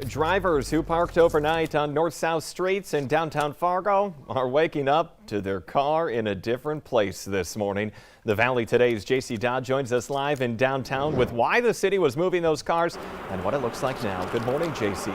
Drivers who parked overnight on north-south streets in downtown Fargo are waking up to their car in a different place this morning. The Valley Today's JC Dodd joins us live in downtown with why the city was moving those cars and what it looks like now. Good morning, JC.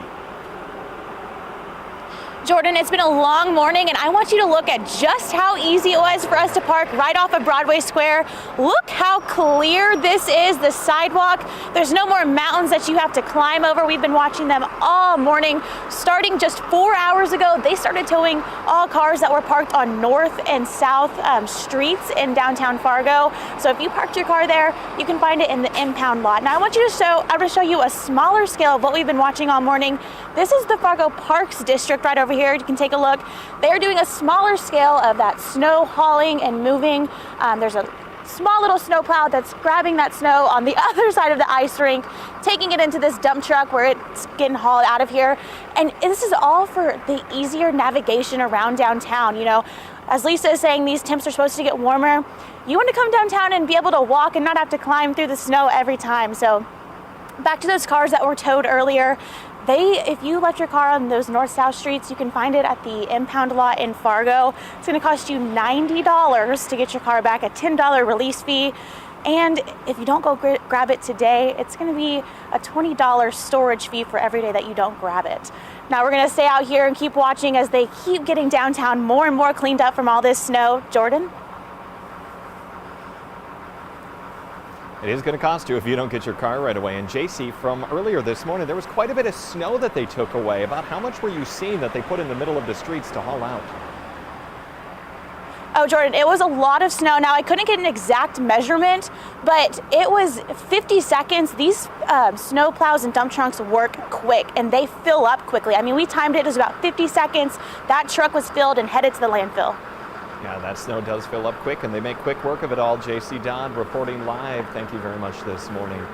Jordan, it's been a long morning and I want you to look at just how easy it was for us to park right off of Broadway Square. Look how clear this is, the sidewalk. There's no more mountains that you have to climb over. We've been watching them all morning. Starting just 4 hours ago, they started towing all cars that were parked on north and south streets in downtown Fargo. So if you parked your car there, you can find it in the impound lot. Now I want you to show you a smaller scale of what we've been watching all morning. This is the Fargo Parks District right over here. You can take a look. They're doing a smaller scale of that snow hauling and moving. There's a small little snowplow that's grabbing that snow on the other side of the ice rink, taking it into this dump truck where it's getting hauled out of here. And this is all for the easier navigation around downtown. You know, as Lisa is saying, these temps are supposed to get warmer. You want to come downtown and be able to walk and not have to climb through the snow every time. So back to those cars that were towed earlier. If you left your car on those north-south streets, you can find it at the impound lot in Fargo. It's going to cost you $90 to get your car back, a $10 release fee. And if you don't go grab it today, it's going to be a $20 storage fee for every day that you don't grab it. Now we're going to stay out here and keep watching as they keep getting downtown more and more cleaned up from all this snow. Jordan? It is going to cost you if you don't get your car right away. And JC, from earlier this morning, there was quite a bit of snow that they took away. About how much were you seeing that they put in the middle of the streets to haul out? Oh, Jordan, it was a lot of snow. Now, I couldn't get an exact measurement, but it was 50 seconds. These snow plows and dump trucks work quick, and they fill up quickly. I mean, we timed it. It was about 50 seconds. That truck was filled and headed to the landfill. Yeah, that snow does fill up quick, and they make quick work of it all. JC Dodd reporting live. Thank you very much this morning.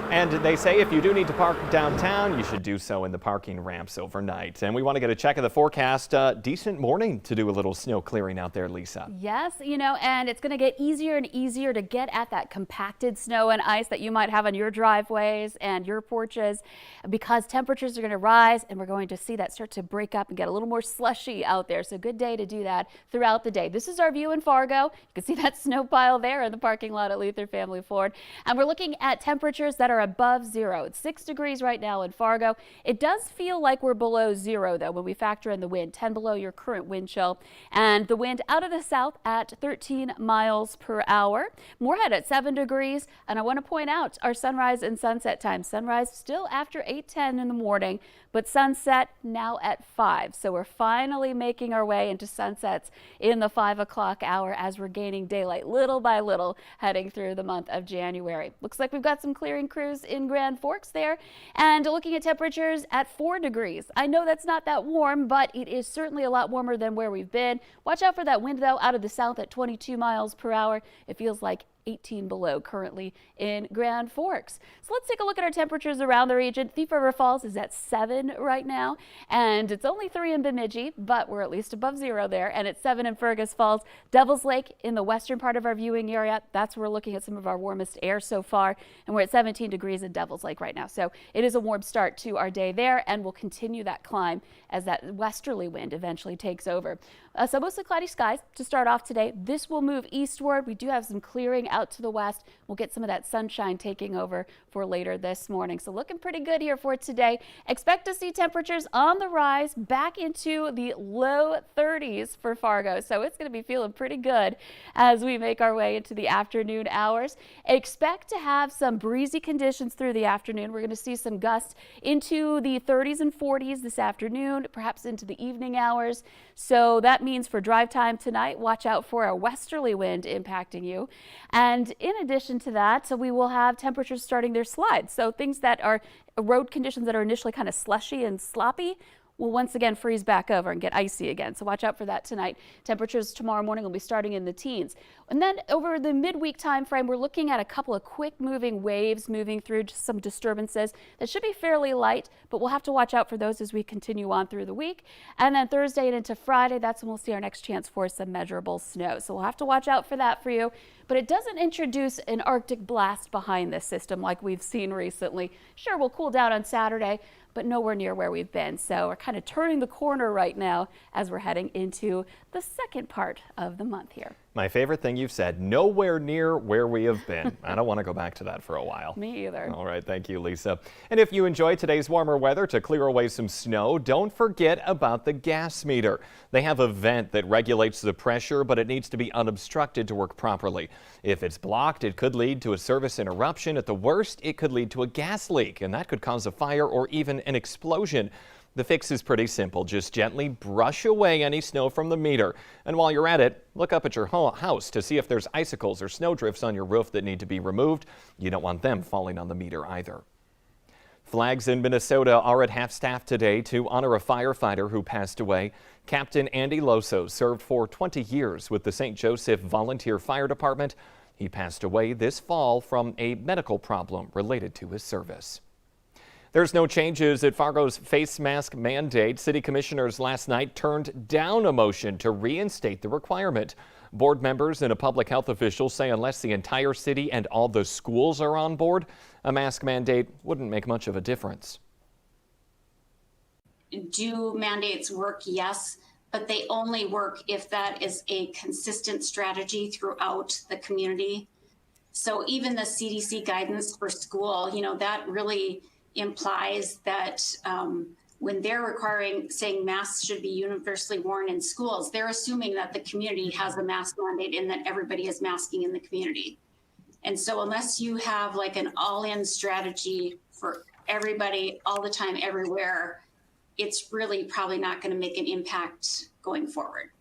And they say if you do need to park downtown, you should do so in the parking ramps overnight. And we want to get a check of the forecast. Decent morning to do a little snow clearing out there, Lisa. Yes, you know, and it's going to get easier and easier to get at that compacted snow and ice that you might have on your driveways and your porches because temperatures are going to rise and we're going to see that start to break up and get a little more slushy out there. So good day to do that throughout the day. This is our view in Fargo. You can see that snow pile there in the parking lot at Luther Family Ford. And we're looking at temperatures that are above zero. It's 6 degrees right now in Fargo. It does feel like we're below zero though when we factor in the wind, 10 below your current wind chill, and the wind out of the south at 13 miles per hour. Moorhead at 7 degrees, and I want to point out our sunrise and sunset time. Sunrise still after 8:10 in the morning, but sunset now at 5. So we're finally making our way into sunsets in the 5 o'clock hour as we're gaining daylight little by little heading through the month of January. Looks like we've got some clearing crews in Grand Forks there, and looking at temperatures at 4 degrees. I know that's not that warm, but it is certainly a lot warmer than where we've been. Watch out for that wind though out of the south at 22 miles per hour. It feels like 18 below currently in Grand Forks. So let's take a look at our temperatures around the region. Thief River Falls is at 7 right now, and it's only 3 in Bemidji, but we're at least above zero there, and it's 7 in Fergus Falls. Devil's Lake in the western part of our viewing area, that's where we're looking at some of our warmest air so far, and we're at 17 degrees in Devil's Lake right now. So it is a warm start to our day there, and we'll continue that climb as that westerly wind eventually takes over. So mostly cloudy skies to start off today. This will move eastward. We do have some clearing out to the west. We'll get some of that sunshine taking over for later this morning. So looking pretty good here for today. Expect to see temperatures on the rise back into the low 30s for Fargo. So it's going to be feeling pretty good as we make our way into the afternoon hours. Expect to have some breezy conditions through the afternoon. We're going to see some gusts into the 30s and 40s this afternoon, perhaps into the evening hours. So that means for drive time tonight, watch out for a westerly wind impacting you. And in addition to that, so we will have temperatures starting their slide. So things that are road conditions that are initially kind of slushy and sloppy will once again freeze back over and get icy again. So watch out for that tonight. Temperatures tomorrow morning will be starting in the teens. And then over the midweek time frame, we're looking at a couple of quick moving waves moving through some disturbances that should be fairly light, but we'll have to watch out for those as we continue on through the week. And then Thursday and into Friday, that's when we'll see our next chance for some measurable snow. So we'll have to watch out for that for you. But it doesn't introduce an Arctic blast behind this system like we've seen recently. Sure, we'll cool down on Saturday, but nowhere near where we've been. So we're kind of turning the corner right now as we're heading into the second part of the month here. My favorite thing you've said, nowhere near where we have been. I don't want to go back to that for a while. Me either. All right, thank you, Lisa. And if you enjoy today's warmer weather to clear away some snow, don't forget about the gas meter. They have a vent that regulates the pressure, but it needs to be unobstructed to work properly. If it's blocked, it could lead to a service interruption. At the worst, it could lead to a gas leak, and that could cause a fire or even an explosion. The fix is pretty simple. Just gently brush away any snow from the meter. And while you're at it, look up at your house to see if there's icicles or snowdrifts on your roof that need to be removed. You don't want them falling on the meter either. Flags in Minnesota are at half-staff today to honor a firefighter who passed away. Captain Andy Loso served for 20 years with the St. Joseph Volunteer Fire Department. He passed away this fall from a medical problem related to his service. There's no changes at Fargo's face mask mandate. City commissioners last night turned down a motion to reinstate the requirement. Board members and a public health official say unless the entire city and all the schools are on board, a mask mandate wouldn't make much of a difference. Do mandates work? Yes, but they only work if that is a consistent strategy throughout the community. So even the CDC guidance for school, that really implies that when they're saying masks should be universally worn in schools, they're assuming that the community has a mask mandate and that everybody is masking in the community. And so unless you have like an all-in strategy for everybody all the time, everywhere, it's really probably not going to make an impact going forward.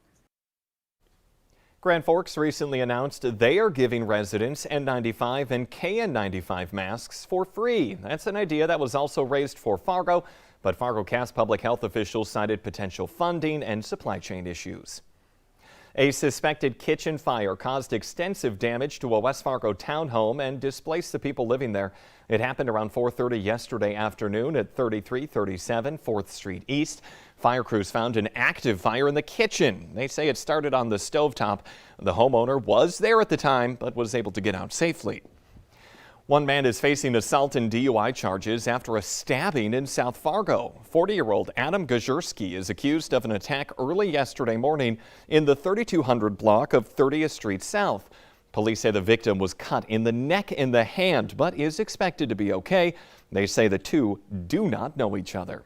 Grand Forks recently announced they are giving residents N95 and KN95 masks for free. That's an idea that was also raised for Fargo, but Fargo Cass public health officials cited potential funding and supply chain issues. A suspected kitchen fire caused extensive damage to a West Fargo townhome and displaced the people living there. It happened around 4:30 yesterday afternoon at 3337 4th Street East. Fire crews found an active fire in the kitchen. They say it started on the stovetop. The homeowner was there at the time, but was able to get out safely. One man is facing assault and DUI charges after a stabbing in South Fargo. 40-year-old Adam Gajurski is accused of an attack early yesterday morning in the 3200 block of 30th Street South. Police say the victim was cut in the neck and the hand, but is expected to be okay. They say the two do not know each other.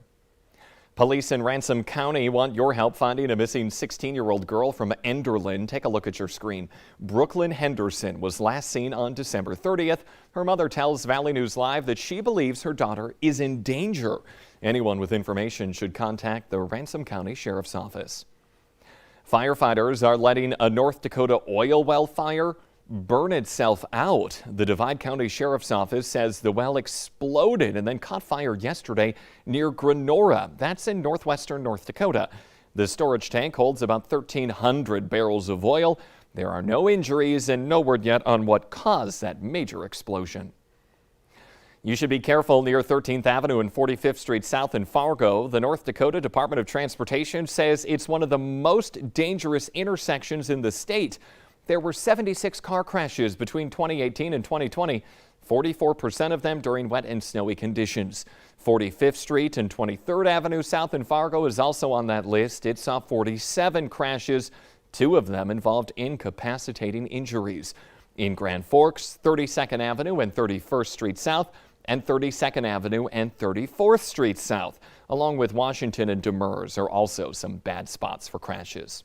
Police in Ransom County want your help finding a missing 16-year-old girl from Enderlin. Take a look at your screen. Brooklyn Henderson was last seen on December 30th. Her mother tells Valley News Live that she believes her daughter is in danger. Anyone with information should contact the Ransom County Sheriff's Office. Firefighters are letting a North Dakota oil well fire burn itself out. The Divide County Sheriff's Office says the well exploded and then caught fire yesterday near Granora. That's in northwestern North Dakota. The storage tank holds about 1,300 barrels of oil. There are no injuries and no word yet on what caused that major explosion. You should be careful near 13th Avenue and 45th Street South in Fargo. The North Dakota Department of Transportation says it's one of the most dangerous intersections in the state. There were 76 car crashes between 2018 and 2020, 44% of them during wet and snowy conditions. 45th Street and 23rd Avenue South in Fargo is also on that list. It saw 47 crashes. 2 of them involved incapacitating injuries. In Grand Forks, 32nd Avenue and 31st Street South, and 32nd Avenue and 34th Street South, along with Washington and Demers, are also some bad spots for crashes.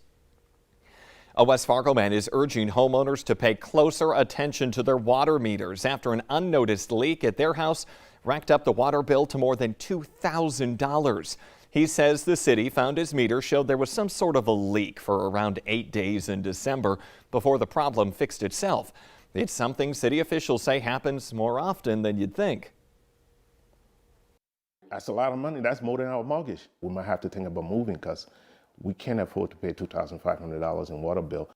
A West Fargo man is urging homeowners to pay closer attention to their water meters after an unnoticed leak at their house racked up the water bill to more than $2,000. He says the city found his meter showed there was some sort of a leak for around 8 days in December before the problem fixed itself. It's something city officials say happens more often than you'd think. That's a lot of money. That's more than our mortgage. We might have to think about moving because we can't afford to pay $2,500 in water bill.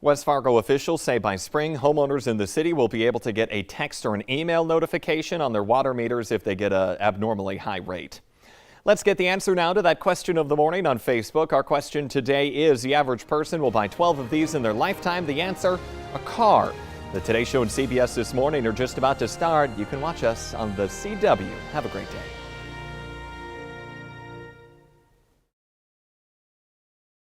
West Fargo officials say by spring, homeowners in the city will be able to get a text or an email notification on their water meters if they get an abnormally high rate. Let's get the answer now to that question of the morning on Facebook. Our question today is, the average person will buy 12 of these in their lifetime. The answer, a car. The Today Show and CBS This Morning are just about to start. You can watch us on the CW. Have a great day.